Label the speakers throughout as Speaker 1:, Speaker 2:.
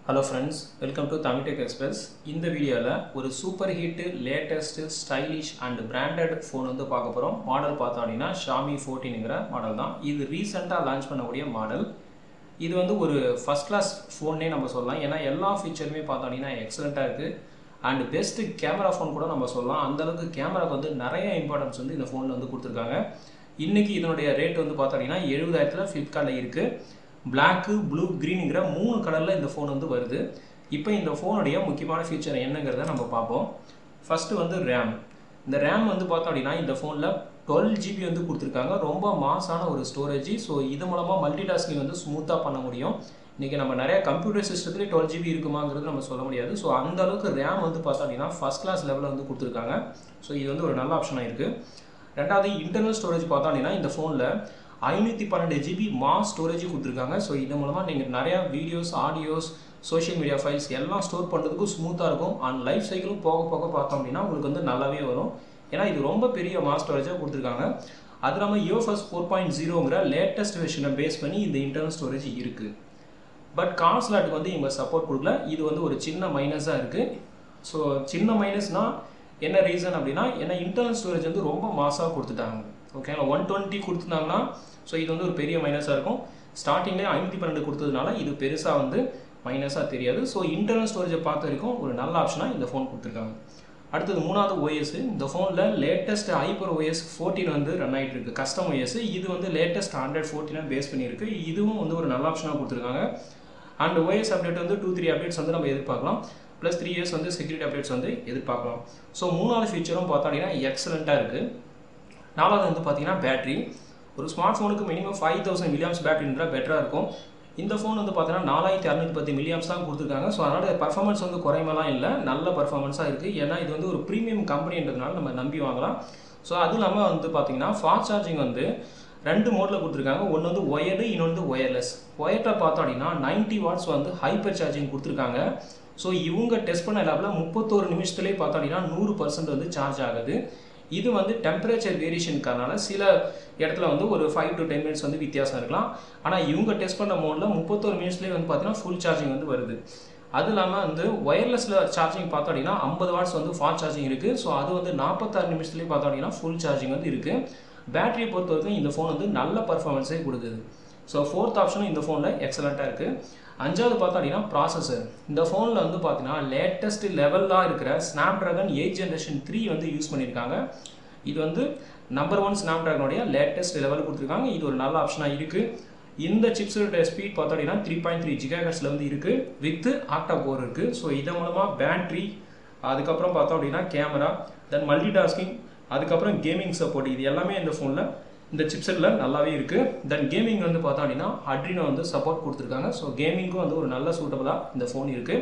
Speaker 1: Hello friends, welcome to Tamil Tech Express. In the video ஒரு super hit latest stylish and branded phone வந்து பார்க்க போறோம். Model பார்த்தோம்னா Xiaomi 14ங்கற model தான். இது ரீசன்ட்டா லான்ச் பண்ணக்கூடிய மாடல். இது வந்து ஒரு ஃபர்ஸ்ட் கிளாஸ் ஃபோன்னே நம்ம சொல்லலாம். ஏனா எல்லா ஃபீச்சருமே பார்த்தோம்னா எக்ஸலென்ட்டா இருக்கு. and best கேமரா ஃபோன் கூட நம்ம சொல்லலாம். அந்த அளவுக்கு கேமராக்கு வந்து நிறைய இம்பார்ட்டன்ஸ் வந்து இந்த ஃபோன்ல வந்து கொடுத்திருக்காங்க. இன்னைக்கு இதனுடைய ரேட் வந்து பார்த்தோம்னா 70000ல Flipkartல இருக்கு. Black, blue, greenங்கற மூணு கலர்ல இந்த ஃபோன் வந்து வருது. இப்போ இந்த ஃபோனுடைய முக்கியமான ஃபீச்சர் என்னங்கறத நம்ம பாப்போம். ஃபர்ஸ்ட் வந்து RAM. இந்த RAM வந்து பார்த்தோம்னா இந்த ஃபோன்ல 12GB வந்து கொடுத்திருக்காங்க. ரொம்ப மாஸான ஒரு ஸ்டோரேஜ். சோ இது மூலமா மல்டிடாஸ்கிங் வந்து ஸ்மூத்தா பண்ண முடியும். இன்னைக்கு நம்ம நிறைய கம்ப்யூட்டர் சிஸ்டத்துல 12GB இருக்குமாங்கிறது நம்ம சொல்ல முடியாது. சோ அந்த அளவுக்கு RAM வந்து பார்த்தோம்னா ஃபர்ஸ்ட் கிளாஸ் லெவல்ல வந்து கொடுத்திருக்காங்க. சோ இது வந்து ஒரு நல்ல ஆப்ஷனா இருக்கு. ரெண்டாவது இன்டர்னல் ஸ்டோரேஜ் பார்த்தோம்னா இந்த ஃபோன்ல 512GB மாஸ் ஸ்டோரேஜ் கொடுத்திருக்காங்க. சோ இது மூலமா நீங்க நிறைய videos, audios, social media files எல்லாம் ஸ்டோர் பண்றதுக்கு ஸ்மூத்தா இருக்கும். and லைஃப் சைக்கிளும் போக போக பார்த்தோம்னா உங்களுக்கு வந்து நல்லாவே வரும். ஏனா இது ரொம்ப பெரிய மாஸ் ஸ்டோரேஜா கொடுத்திருக்காங்க. அது நம்ம UFS 4.0ங்கற லேட்டஸ்ட் வெர்ஷனை பேஸ் பண்ணி இந்த இன்டர்னல் ஸ்டோரேஜ் இருக்கு. பட் கான்ஸ்லாட்டுக்கு வந்து இவங்க சப்போர்ட் கொடுக்கல. இது வந்து ஒரு சின்ன மைனஸா இருக்கு. சோ சின்ன மைனஸ்னா என்ன ரீசன் அப்படினா ஏனா இன்டர்னல் ஸ்டோரேஜ் வந்து ரொம்ப மாஸா கொடுத்துட்டாங்க. ஓகேங்களா 120 கொடுத்தாங்கன்னா சோ இது வந்து ஒரு பெரிய மைனஸா இருக்கும். ஸ்டார்டிங்லயே 512 கொடுத்ததனால இது பெருசா வந்து மைனஸா தெரியாது. சோ இன்டர்னல் ஸ்டோரேஜை பார்த்த வரைக்கும் ஒரு நல்ல ஆப்ஷனா இந்த ஃபோன் கொடுத்திருக்காங்க. அடுத்து மூணாவது OS. இந்த ஃபோன்ல லேட்டஸ்ட் HyperOS 14 வந்து ரன் ஆயிட்டு இருக்கு. Custom OS. இது வந்து லேட்டஸ்ட் Android 14 பேஸ் பண்ணி இருக்கு. இதுவும் வந்து ஒரு நல்ல ஆப்ஷனா கொடுத்திருக்காங்க. and OS அப்டேட் வந்து 2-3 அப்டேட்ஸ் வந்து நம்ம எதிர்பார்க்கலாம். plus 3 years வந்து செக்யூரிட்டி அப்டேட்ஸ் வந்து எதிர்பார்க்கலாம். சோ மூணாவது ஃபீச்சரும் பார்த்தோம்னா எக்ஸலென்ட்டா இருக்கு. நாலாவது வந்து பாத்தீங்கன்னா பேட்டரி. ஒரு ஸ்மார்ட் ஃபோனுக்கு மினிமம் 5000 mAh பேட்டரி இருந்தா பெட்டரா இருக்கும். இந்த ஃபோன் வந்து பாத்தீங்கன்னா 4610 mAh தான் கொடுத்திருக்காங்க. சோ அதனால பெர்ஃபார்மன்ஸ் வந்து குறையலாம் இல்ல. நல்ல பெர்ஃபார்மன்ஸா இருக்கு. ஏனா இது வந்து ஒரு பிரீமியம் கம்பெனின்றதுனால நம்ம நம்பி வாங்கலாம். சோ அது இல்லாம வந்து பாத்தீங்கன்னா ஃபாஸ்ட் சார்ஜிங் வந்து ரெண்டு மோட்ல கொடுத்திருக்காங்க. ஒன்னு வந்து வயர்டு, இன்னொரு வந்து வயர்லெஸ். வயர்ட்ல பார்த்தோம்னா 90 வாட்ஸ் வந்து ஹைப்பர் சார்ஜிங் கொடுத்திருக்காங்க. சோ இவங்க டெஸ்ட் பண்ண லேப்ல 31 நிமிஷத்திலே பார்த்தோம்னா 100% வந்து சார்ஜ் ஆகுது. இது வந்து டெம்பரேச்சர் வேரியேஷன்கானால சில இடத்துல வந்து ஒரு 5 to 10 minutes வந்து வித்தியாசம் இருக்கலாம். ஆனா இவங்க டெஸ்ட் பண்ண மோட்ல 31 நிமிஷத்திலே வந்து பாத்தீங்கன்னா ஃபுல் சார்ஜிங் வந்து வருது. அது இல்லாம வந்து வயர்லெஸ்ல சார்ஜிங் பார்த்தோம்னா 50 வாட்ஸ் வந்து ஃபாஸ்ட் சார்ஜிங் இருக்கு. சோ அது வந்து 46 நிமிஷத்திலே பார்த்தோம்னா ஃபுல் சார்ஜிங் வந்து இருக்கு. பேட்டரியை பொறுத்தவரைக்கும் இந்த ஃபோன் வந்து நல்ல பெர்ஃபார்மன்ஸே கொடுக்குது. சோ ஃபோர்த் ஆப்ஷனும் இந்த ஃபோன்ல எக்ஸலென்ட்டா இருக்கு. அஞ்சாவது பார்த்தோம்னா ப்ராசஸர். இந்த ஃபோன்ல வந்து பாத்தீங்கன்னா லேட்டஸ்ட் லெவல்ல இருக்கிற Snapdragon 8th Generation 3 வந்து யூஸ் பண்ணிருக்காங்க. இது வந்து நம்பர் 1 Snapdragon உடைய லேட்டஸ்ட் லெவல் கொடுத்திருக்காங்க. இது ஒரு நல்ல ஆப்ஷனா இருக்கு. இந்த சிப்ஸோட ஸ்பீட் பார்த்தோம்னா 3.3 GHz ல வந்து இருக்கு. வித் ஆக்டா கோர் இருக்கு. சோ இதன் மூலமா பேட்டரி, அதுக்கு அப்புறம் பார்த்தோம்னா கேமரா, தென் மல்டிடாஸ்கிங், அதுக்கு அப்புறம் கேமிங் சப்போர்ட் இது எல்லாமே இந்த ஃபோன்ல இந்த சிப்செட்ல நல்லாவே இருக்கு. தென் கேமிங் வந்து பார்த்தோம்னா Adreno வந்து சப்போர்ட் கொடுத்திருக்காங்க. சோ கேமிங்க்கு வந்து ஒரு நல்ல சூட்டபிளா இந்த ஃபோன் இருக்கு.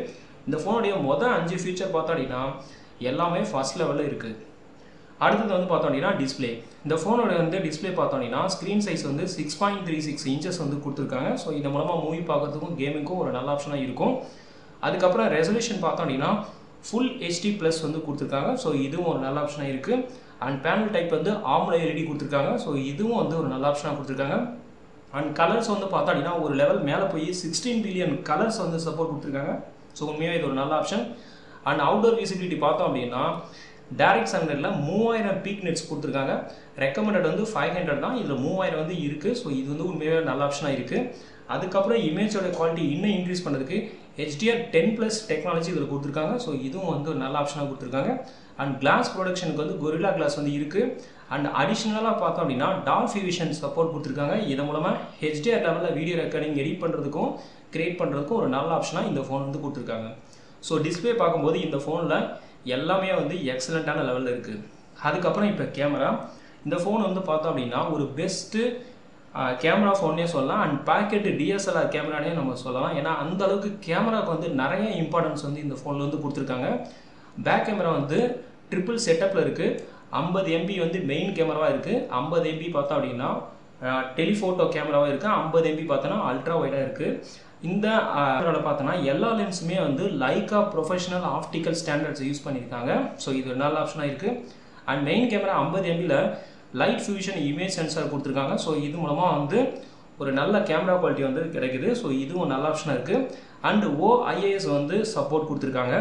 Speaker 1: இந்த ஃபோனுடைய மொத 5 ஃபீச்சர் பார்த்தோம்னா எல்லாமே ஃபர்ஸ்ட் லெவல்ல இருக்கு. அடுத்து வந்து பார்த்தோம்னா டிஸ்ப்ளே. இந்த ஃபோனோட வந்து டிஸ்ப்ளே பார்த்தோம்னா ஸ்கிரீன் சைஸ் வந்து 6.36 inches வந்து கொடுத்திருக்காங்க. சோ இதன் மூலமா மூவி பார்க்கிறதுக்கும் கேமிங்க்கும் ஒரு நல்ல ஆப்ஷனா இருக்கும். அதுக்கு அப்புறம் ரெசல்யூஷன் பார்த்தோம்னா Full HD Plus வந்து கொடுத்திருக்காங்க. சோ இதுவும் ஒரு நல்ல ஆப்ஷனா இருக்கு. and panel type வந்து AMOLED LED கொடுத்திருக்காங்க. சோ இதுவும் வந்து ஒரு நல்ல ஆப்ஷனா கொடுத்திருக்காங்க. and கலர்ஸ் வந்து பார்த்தோம்னா ஒரு லெவல் மேல போய் 16 பில்லியன் கலர்ஸ் வந்து சப்போர்ட் கொடுத்திருக்காங்க. சோ உண்மையா இது ஒரு நல்ல ஆப்ஷன். and அவுட்டோர் விசிபிலிட்டி பார்த்தோம் அப்படினா டைரக்ட் சன்லைட்ல 3000 பீக் நெட்ஸ் கொடுத்திருக்காங்க. ரெக்கமெண்டட் வந்து 500 தான். இதுல 3000 வந்து இருக்கு. சோ இது வந்து உண்மையா நல்ல ஆப்ஷனா இருக்கு. அதுக்கு அப்புறம் இமேஜோட குவாலிட்டி இன்னும் இன்க்ரீஸ் பண்றதுக்கு HDR10+ டெக்னாலஜி இதுல கொடுத்திருக்காங்க. சோ இதுவும் வந்து ஒரு நல்ல ஆப்ஷனா கொடுத்திருக்காங்க. and கிளாஸ் ப்ரொடக்ஷனுக்கு வந்து Gorilla Glass வந்து இருக்கு. and அடிஷனலா பார்த்தோம் அப்படினா Dolby Vision சப்போர்ட் கொடுத்திருக்காங்க. இதன் மூலமா HDR லெவல்ல வீடியோ ரெக்கார்டிங் எடிட் பண்றதுக்கும் கிரியேட் பண்றதுக்கும் ஒரு நல்ல ஆப்ஷனா இந்த ஃபோன் வந்து கொடுத்திருக்காங்க. சோ டிஸ்ப்ளே பாக்கும்போது இந்த ஃபோன்ல எல்லாமே வந்து எக்ஸலென்ட்டான லெவல்ல இருக்கு. அதுக்கு அப்புறம் இப்ப கேமரா. இந்த ஃபோன் வந்து பார்த்தோம் அப்படினா ஒரு பெஸ்ட் கேமரா ஃபோன்னே சொல்லலாம். and பாக்கெட் DSLR கேமரானே நம்ம சொல்லலாம். ஏனா அந்த அளவுக்கு கேமராக்கு வந்து நிறைய இம்பார்ட்டன்ஸ் வந்து இந்த ஃபோன்ல வந்து கொடுத்திருக்காங்க. பேக் கேமரா வந்து ட்ரிபிள் செட்டப்ல இருக்கு. 50 MP வந்து மெயின் கேமராவா இருக்கு. 50 MP பார்த்தா அப்படினா டெலிஃபோட்டோ கேமராவா இருக்கு. 50 MP பார்த்தனா அல்ட்ரா வைடா இருக்கு. இந்த கேமரால பார்த்தனா எல்லா லென்ஸுமே வந்து Leica professional optical standards use பண்ணிருக்காங்க. சோ இது ஒரு நல்ல ஆப்ஷனா இருக்கு. and மெயின் கேமரா 50 MP ல லைட் ஃபியூஷன் இமேஜ் சென்சார் கொடுத்திருக்காங்க. சோ இது மூலமா வந்து ஒரு நல்ல கேமரா குவாலிட்டி வந்து கிடைக்குது. ஸோ இதுவும் நல்ல ஆப்ஷனாக இருக்குது. அண்ட் OIS வந்து சப்போர்ட் கொடுத்துருக்காங்க.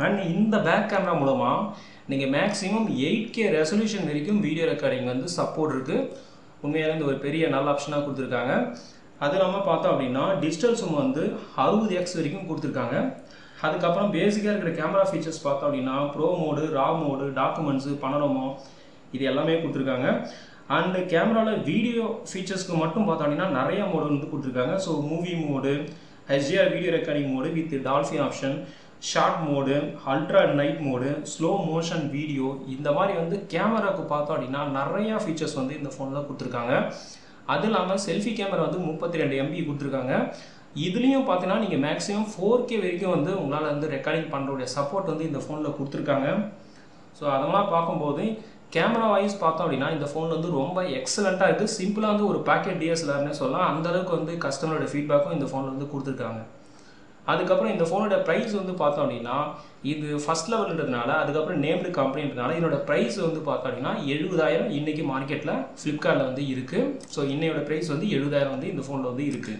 Speaker 1: அண்ட் இந்த பேக் கேமரா மூலமாக நீங்கள் மேக்ஸிமம் 8K ரெசல்யூஷன் வரைக்கும் வீடியோ ரெக்கார்டிங் வந்து சப்போர்ட் இருக்குது. உண்மையாலே இந்த ஒரு பெரிய நல்ல ஆப்ஷனாக கொடுத்துருக்காங்க. அது இல்லாமல் பார்த்தோம் அப்படின்னா டிஜிட்டல் ஜூம் வந்து 60x வரைக்கும் கொடுத்துருக்காங்க. அதுக்கப்புறம் பேசிக்காக இருக்கிற கேமரா ஃபீச்சர்ஸ் பார்த்தோம் அப்படின்னா ப்ரோ மோடு, ரா மோடு, டாக்குமெண்ட்ஸு, பனோரமா இது எல்லாமே கொடுத்துருக்காங்க. அண்டு கேமராவில் வீடியோ ஃபீச்சர்ஸ்க்கு மட்டும் பார்த்தோம் அப்படின்னா நிறைய மோடு வந்து கொடுத்துருக்காங்க. So movie mode, HDR video recording mode with Dolby option, short mode, ultra night mode, slow motion video, இந்த மாதிரி வந்து கேமராவுக்கு பார்த்தோம் அப்படின்னா நிறையா ஃபீச்சர்ஸ் வந்து இந்த ஃபோனில் கொடுத்துருக்காங்க. அது இல்லாமல் செல்ஃபி கேமரா வந்து 32 MB கொடுத்துருக்காங்க. இதுலேயும் பார்த்தீங்கன்னா நீங்கள் மேக்ஸிமம் 4K வரைக்கும் வந்து உங்களால் வந்து ரெக்கார்டிங் பண்ணுறோடைய சப்போர்ட் வந்து இந்த ஃபோனில் கொடுத்துருக்காங்க. ஸோ அதெல்லாம் பார்க்கும்போது கேமரா வைஸ் பார்த்தோம் அப்படின்னா இந்த ஃபோன் வந்து ரொம்ப எக்ஸலண்ட்டாக இருக்குது. சிம்பிளாக வந்து ஒரு பேக்கெட் DSLRனே சொல்லலாம். அந்தளவுக்கு வந்து கஸ்டமரோட ஃபீட்பேக்கும் இந்த ஃபோனில் வந்து கொடுத்துருக்காங்க. அதுக்கப்புறம் இந்த ஃபோனோட ப்ரைஸ் வந்து பார்த்தோம் அப்படின்னா இது ஃபஸ்ட் லெவல்ன்றதுனால, அதுக்கப்புறம் நேம்டு கம்பெனின்றதுனால இதனோட ப்ரைஸ் வந்து பார்த்தோம் அப்படின்னா 70,000 இன்றைக்கி மார்க்கெட்டில் ஃப்ளிப்கார்ட்டில் வந்து இருக்குது. ஸோ இன்னையோட ப்ரைஸ் வந்து 70,000 வந்து இந்த ஃபோனில் வந்து இருக்குது.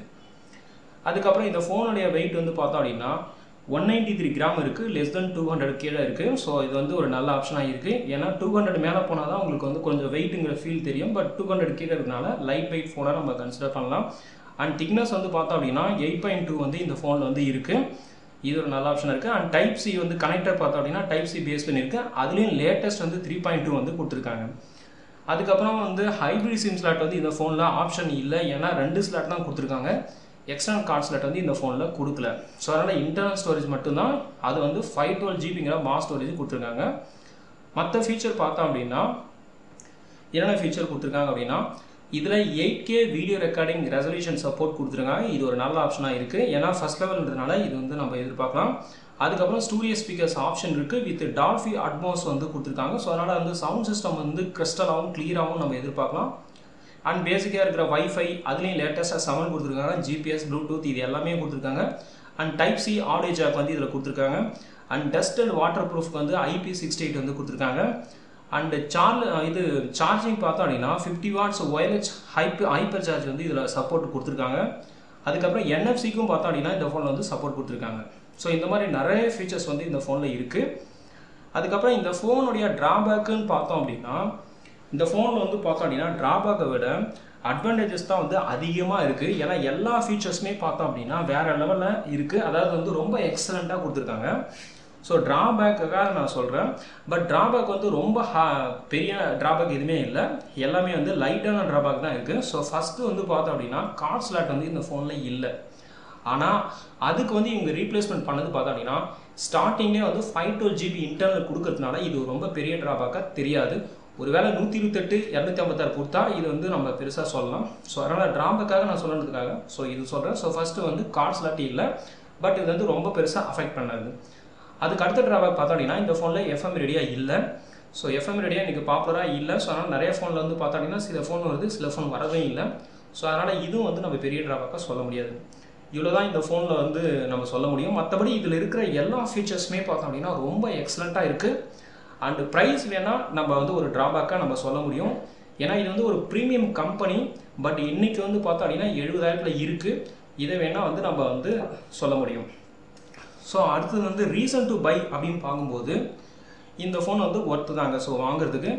Speaker 1: அதுக்கப்புறம் இந்த ஃபோனுடைய வெயிட் வந்து பார்த்தோம் அப்படின்னா 193 கிராம் இருக்குது. லெஸ் தென் 200 கீழே இருக்குது. ஸோ இது வந்து ஒரு நல்ல ஆப்ஷனாக இருக்குது. ஏன்னா 200 மேலே போனால் தான் உங்களுக்கு வந்து கொஞ்சம் வெயிட்டுங்கிற ஃபீல் தெரியும். பட் 200 கீழே இருக்கிறதுனால லைட் வெயிட் ஃபோனாக நம்ம கன்சிடர் பண்ணலாம். அண்ட் திக்னஸ் வந்து பார்த்தோம் அப்படின்னா 8.2 வந்து இந்த ஃபோனில் வந்து இருக்குது. இது ஒரு நல்ல ஆப்ஷனாக இருக்குது. அண்ட் டைப் சி வந்து கனெக்டர் பார்த்தோம் அப்படின்னா டைப் சி பேஸ் பண்ணியிருக்கு. அதுலேயும் லேட்டஸ்ட் வந்து 3.2 வந்து கொடுத்துருக்காங்க. அதுக்கப்புறம் வந்து ஹைப்ரிட் சிம் ஸ்லாட் வந்து இந்த ஃபோனில் ஆப்ஷன் இல்லை. ஏன்னா 2 ஸ்லாட் தான் கொடுத்துருக்காங்க. எக்ஸ்டர்னல் கார்ட் ஸ்லாட் வந்து இந்த ஃபோனில் கொடுக்கல. ஸோ அதனால் இன்டர்னல் ஸ்டோரேஜ் மட்டும்தான். அது வந்து 512 GBங்கிற மாஸ் ஸ்டோரேஜ் கொடுத்துருக்காங்க. மற்ற ஃபீச்சர் பார்த்தோம் அப்படின்னா என்னென்ன ஃபீச்சர் கொடுத்துருக்காங்க அப்படின்னா இதில் 8K video recording resolution support கொடுத்துருக்காங்க. இது ஒரு நல்ல ஆப்ஷனாக இருக்குது. ஏன்னா ஃபஸ்ட் லெவல்ன்றதுனால இது வந்து நம்ம எதிர்பார்க்கலாம். அதுக்கப்புறம் ஸ்டூடியோ ஸ்பீக்கர்ஸ் ஆப்ஷன் இருக்குது. வித் டால்ஃபி அட்மாஸ் வந்து கொடுத்துருக்காங்க. ஸோ அதனால் வந்து சவுண்ட் சிஸ்டம் வந்து கிறிஸ்டலாகவும் கிளியராகவும் நம்ம எதிர்பார்க்கலாம். அண்ட் பேசிக்காக இருக்கிற வைஃபை அதுலேயும் லேட்டஸ்ட்டாக 7 கொடுத்துருக்காங்க. GPS, ப்ளூடூத் இது எல்லாமே கொடுத்துருக்காங்க. And type C audio jack வந்து இதில் கொடுத்துருக்காங்க. அண்ட் டஸ்ட் அண்ட் வாட்டர் ப்ரூஃப்க்கு வந்து IP68 வந்து கொடுத்துருக்காங்க. அண்டு சார்ஜிங் பார்த்தோம் அப்படின்னா 50 வாட்ஸ் ஒயர்லெஸ் ஹைப்பர் சார்ஜ் வந்து இதில் சப்போர்ட் கொடுத்துருக்காங்க. அதுக்கப்புறம் NFC-க்கும் பார்த்தோம் அப்படின்னா இந்த ஃபோனில் வந்து சப்போர்ட் கொடுத்துருக்காங்க. ஸோ இந்த மாதிரி நிறைய ஃபீச்சர்ஸ் வந்து இந்த ஃபோனில் இருக்குது. அதுக்கப்புறம் இந்த ஃபோனுடைய ட்ராபேக்குன்னு பார்த்தோம் அப்படின்னா இந்த ஃபோனில் வந்து பார்த்தோம் அப்படின்னா ட்ராபேக்கை விட அட்வான்டேஜஸ் தான் வந்து அதிகமாக இருக்குது. ஏன்னா எல்லா ஃபீச்சர்ஸுமே பார்த்தோம் அப்படின்னா வேறு லெவலில் இருக்குது. அதாவது வந்து ரொம்ப எக்ஸலண்ட்டாக கொடுத்துருக்காங்க. ஸோ ட்ராபேக்காக நான் சொல்கிறேன். பட் ட்ராபேக் வந்து ரொம்ப பெரிய ட்ராபேக் எதுவுமே இல்லை. எல்லாமே வந்து லைட்டான ட்ராபேக் தான் இருக்குது. ஸோ ஃபஸ்ட்டு வந்து பார்த்தோம் அப்படின்னா கார்ட் ஸ்லாட் வந்து இந்த ஃபோனில் இல்லை. ஆனால் அதுக்கு வந்து இவங்க ரீப்ளேஸ்மெண்ட் பண்ணது பார்த்தோம் அப்படின்னா ஸ்டார்டிங்கே வந்து 512 GB இன்டர்னல் கொடுக்கறதுனால இது ரொம்ப பெரிய ட்ராபேக்காக தெரியாது. ஒருவேளை 128, 256 கொடுத்தா இது வந்து நம்ம பெருசாக சொல்லலாம். ஸோ அதனால் ட்ராபேக்காக நான் சொல்கிறதுக்காக ஸோ இது சொல்கிறேன். ஸோ ஃபஸ்ட்டு வந்து கார்ட் ஸ்லாட் இல்லை. பட் இது வந்து ரொம்ப பெருசாக அஃபெக்ட் பண்ணாது. அதுக்கு அடுத்த ட்ராபேக் பார்த்தோம் அப்படின்னா இந்த ஃபோனில் FM ரெடியாக இல்லை. ஸோ FM ரெடியாக இன்றைக்கி பாப்புலராக இல்லை. ஸோ அதனால் நிறைய ஃபோனில் வந்து பார்த்தோம் அப்படின்னா சில ஃபோன் வருது, சில ஃபோன் வரவே இல்லை. ஸோ அதனால் இதுவும் வந்து நம்ம பெரிய ட்ராபேக்காக சொல்ல முடியாது. இவ்வளோ தான் இந்த ஃபோனில் வந்து நம்ம சொல்ல முடியும். மற்றபடி இதில் இருக்கிற எல்லா ஃபீச்சர்ஸுமே பார்த்தோம் அப்படின்னா ரொம்ப எக்ஸலண்ட்டாக இருக்குது. அண்டு ப்ரைஸ் வேணால் நம்ம வந்து ஒரு ட்ராபேக்காக நம்ம சொல்ல முடியும். ஏன்னா இது வந்து ஒரு ப்ரீமியம் கம்பெனி. பட் இன்றைக்கி வந்து பார்த்தோம் அப்படின்னா 70,000 இருக்குது. இதை வேணால் வந்து நம்ம வந்து சொல்ல முடியும். ஸோ அடுத்தது வந்து ரீசன் டு பை அப்படின்னு பார்க்கும்போது இந்த ஃபோன் வந்து ஒர்த்து தாங்க ஸோ வாங்குறதுக்கு.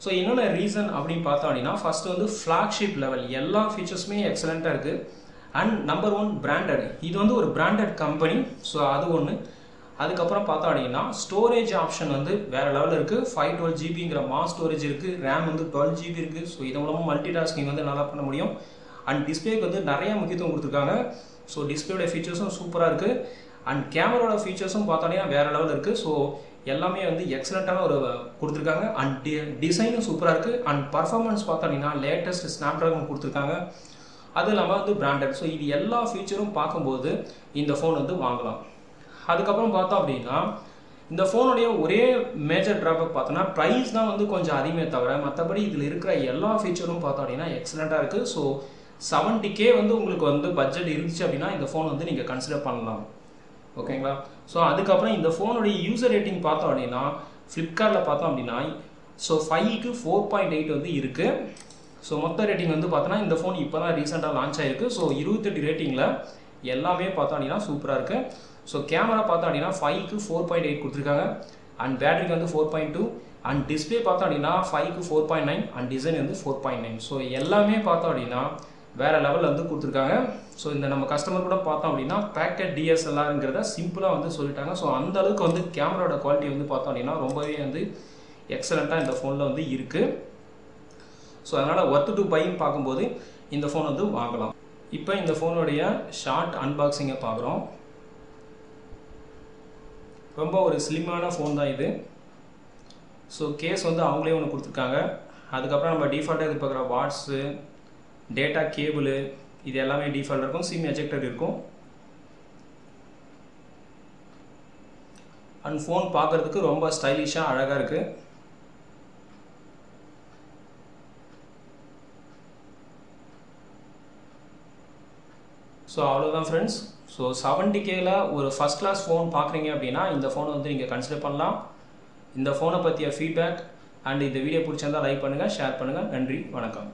Speaker 1: ஸோ என்னென்ன ரீசன் அப்படின்னு பார்த்தோம் அப்படின்னா ஃபஸ்ட்டு வந்து ஃப்ளாக்ஷிப் லெவல் எல்லா ஃபீச்சர்ஸுமே எக்ஸலண்ட்டாக இருக்குது. And number 1 branded. இது வந்து ஒரு பிராண்டட் கம்பெனி. ஸோ அது ஒன்று. அதுக்கப்புறம் பார்த்தோம் அப்படின்னா ஸ்டோரேஜ் ஆப்ஷன் வந்து வேறு லெவலில் இருக்குது. 512 GBங்கிற மாஸ் ஸ்டோரேஜ் இருக்குது. ரேம் வந்து 12 GB இருக்குது. ஸோ இதன் மூலமாக மல்டி டாஸ்கிங் வந்து நல்லா பண்ண முடியும். அண்ட் டிஸ்பிளேக்கு வந்து நிறைய முக்கியத்துவம் கொடுத்துருக்காங்க. ஸோ டிஸ்பிளேயோட ஃபீச்சர்ஸும் சூப்பராக இருக்குது. அண்ட் கேமராவோட ஃபீச்சர்ஸும் பார்த்தோன்னா வேறு லெவலில் இருக்குது. ஸோ எல்லாமே வந்து எக்ஸலண்ட்டான ஒரு கொடுத்துருக்காங்க. அண்ட் டிசைனும் சூப்பராக இருக்குது. அண்ட் பர்ஃபார்மன்ஸ் பார்த்தோன்னா லேட்டஸ்ட் ஸ்னாப்ட்ராகன் கொடுத்துருக்காங்க. அது இல்லாமல் வந்து பிராண்டட். ஸோ இது எல்லா ஃபீச்சரும் பார்க்கும்போது இந்த ஃபோன் வந்து வாங்கலாம். அதுக்கப்புறம் பார்த்தோம் அப்படின்னா இந்த ஃபோனுடைய ஒரே மேஜர் ட்ராபேக் பார்த்தோன்னா ப்ரைஸ் தான் வந்து கொஞ்சம் அதிகமே தவிர மற்றபடி இதில் இருக்கிற எல்லா ஃபீச்சரும் பார்த்தோம் அப்படின்னா எக்ஸலண்ட்டாக இருக்குது. ஸோ 70K வந்து உங்களுக்கு வந்து பட்ஜெட் இருந்துச்சு அப்படின்னா இந்த ஃபோன் வந்து நீங்கள் கன்சிடர் பண்ணலாம். ஓகேங்களா? ஸோ அதுக்கப்புறம் இந்த ஃபோனுடைய யூசர் ரேட்டிங் பார்த்தோம் அப்படின்னா ஃப்ளிப்கார்ட்டில் பார்த்தோம் அப்படின்னா ஸோ 5க்கு 4.8 வந்து இருக்குது. ஸோ மொத்த ரேட்டிங் வந்து பார்த்தோன்னா இந்த ஃபோன் இப்போ தான் ரீசெண்டாக லான்ச் ஆகிருக்கு. ஸோ 28 ரேட்டிங்கில் எல்லாமே பார்த்தோம் அப்படின்னா சூப்பராக இருக்குது. ஸோ கேமரா பார்த்தோம் அப்படின்னா 5க்கு 4.8 கொடுத்துருக்காங்க. அண்ட் பேட்டரிக்கு வந்து 4.2 அண்ட் டிஸ்பிளே பார்த்தோம் அப்படின்னா 5க்கு 4.9 அண்ட் டிசைன் வந்து 4.9. ஸோ எல்லாமே பார்த்தோம் அப்படின்னா வேறு லெவலில் வந்து கொடுத்துருக்காங்க. ஸோ இந்த நம்ம கஸ்டமர் கூட பார்த்தோம் அப்படின்னா பேக்கெட் DSLRங்கிறத சிம்பிளாக வந்து சொல்லிட்டாங்க. ஸோ அந்த அளவுக்கு வந்து கேமராவோட குவாலிட்டி வந்து பார்த்தோம் அப்படின்னா ரொம்பவே வந்து எக்ஸலண்ட்டாக இந்த ஃபோனில் வந்து இருக்குது. ஸோ அதனால் ஒர்த் டு பைன்னு பார்க்கும்போது இந்த ஃபோன் வந்து வாங்கலாம். இப்போ இந்த ஃபோனுடைய ஷார்ட் அன்பாக்சிங்கை பார்க்குறோம். ரொம்ப ஒரு ஸ்லிம்மான ஃபோன் தான் இது. ஸோ கேஸ் வந்து அவங்களே ஒன்று கொடுத்துருக்காங்க. அதுக்கப்புறம் நம்ம டிஃபால்ட்டாக எதிர்பார்க்குற வாட்ஸு, டேட்டா கேபிள் இது எல்லாமே டிஃபால்ட் இருக்கும். சிம் எஜெக்டர் இருக்கும். அண்ட் ஃபோன் பார்க்குறதுக்கு ரொம்ப ஸ்டைலிஷாக அழகாக இருக்குது. ஸோ அவ்வளோதான் ஃப்ரெண்ட்ஸ். ஸோ 70Kல ஒரு ஃபஸ்ட் கிளாஸ் ஃபோன் பார்க்குறீங்க அப்படின்னா இந்த ஃபோனை வந்து நீங்கள் கன்சிடர் பண்ணலாம். இந்த ஃபோனை பற்றிய ஃபீட்பேக் அண்ட் இந்த வீடியோ பிடிச்சிருந்தால் லைக் பண்ணுங்கள், ஷேர் பண்ணுங்கள். நன்றி, வணக்கம்.